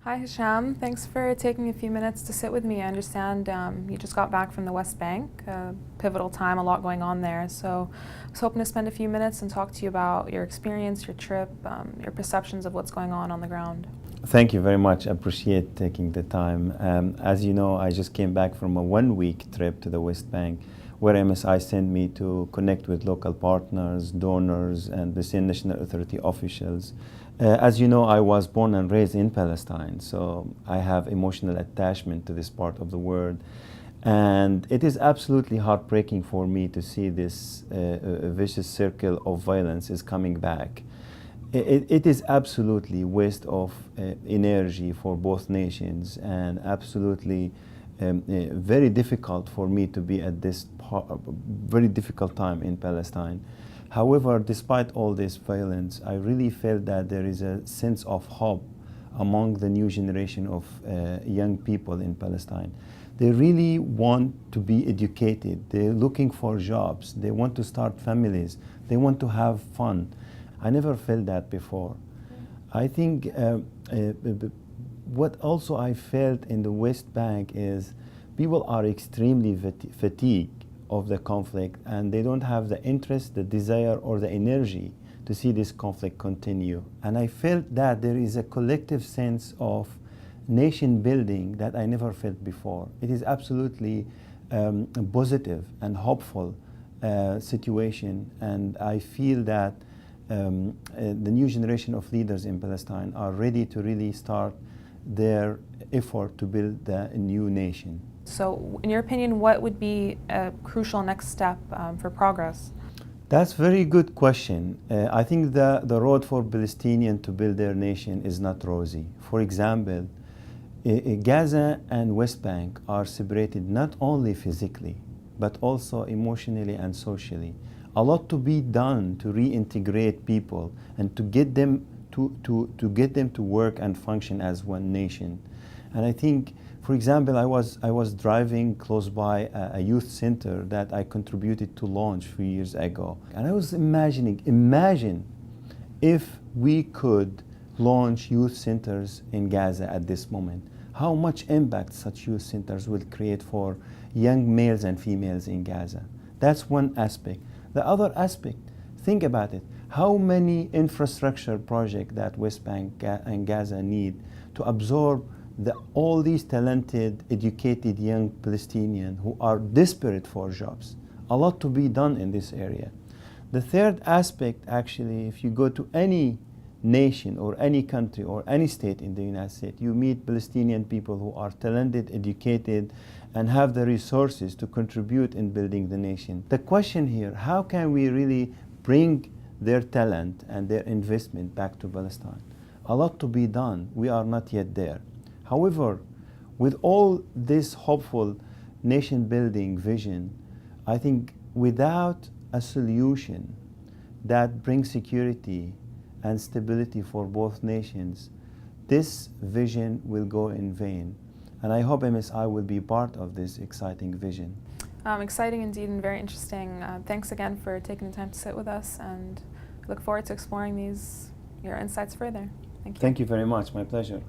Hi Hisham, thanks for taking a few minutes to sit with me. I understand you just got back from the West Bank, a pivotal time, a lot going on there. So I was hoping to spend a few minutes and talk to you about your experience, your trip, your perceptions of what's going on the ground. Thank you very much. I appreciate taking the time. As you know, I just came back from a 1-week trip to the West Bank, where MSI sent me to connect with local partners, donors, and Palestinian National Authority officials. As you know, I was born and raised in Palestine, so I have emotional attachment to this part of the world. And it is absolutely heartbreaking for me to see this vicious circle of violence is coming back. It is absolutely waste of energy for both nations, and absolutely very difficult for me to be at this very difficult time in Palestine. However, despite all this violence, I really felt that there is a sense of hope among the new generation of young people in Palestine. They really want to be educated. They're looking for jobs. They want to start families. They want to have fun. I never felt that before. I think what also I felt in the West Bank is people are extremely fatigued of the conflict, and they don't have the interest, the desire, or the energy to see this conflict continue. And I felt that there is a collective sense of nation building that I never felt before. It is absolutely a positive and hopeful situation, and I feel that the new generation of leaders in Palestine are ready to really start their effort to build a new nation. So in your opinion, what would be a crucial next step for progress? That's a very good question. I think the road for Palestinians to build their nation is not rosy. For example, Gaza and West Bank are separated not only physically, but also emotionally and socially. A lot to be done to reintegrate people and to get them to work and function as one nation. And I think, for example, I was driving close by a youth center that I contributed to launch a few years ago. And I was imagine if we could launch youth centers in Gaza at this moment, how much impact such youth centers will create for young males and females in Gaza. That's one aspect. The other aspect, think about it. How many infrastructure projects that West Bank and Gaza need to absorb all these talented, educated young Palestinians who are desperate for jobs. A lot to be done in this area. The third aspect, actually, if you go to any nation or any country or any state in the United States, you meet Palestinian people who are talented, educated, and have the resources to contribute in building the nation. The question here, how can we really bring their talent and their investment back to Palestine? A lot to be done. We are not yet there. However, with all this hopeful nation-building vision, I think without a solution that brings security and stability for both nations, this vision will go in vain. And I hope MSI will be part of this exciting vision. Exciting indeed and very interesting. Thanks again for taking the time to sit with us, and I look forward to exploring your insights further. Thank you. Thank you very much. My pleasure.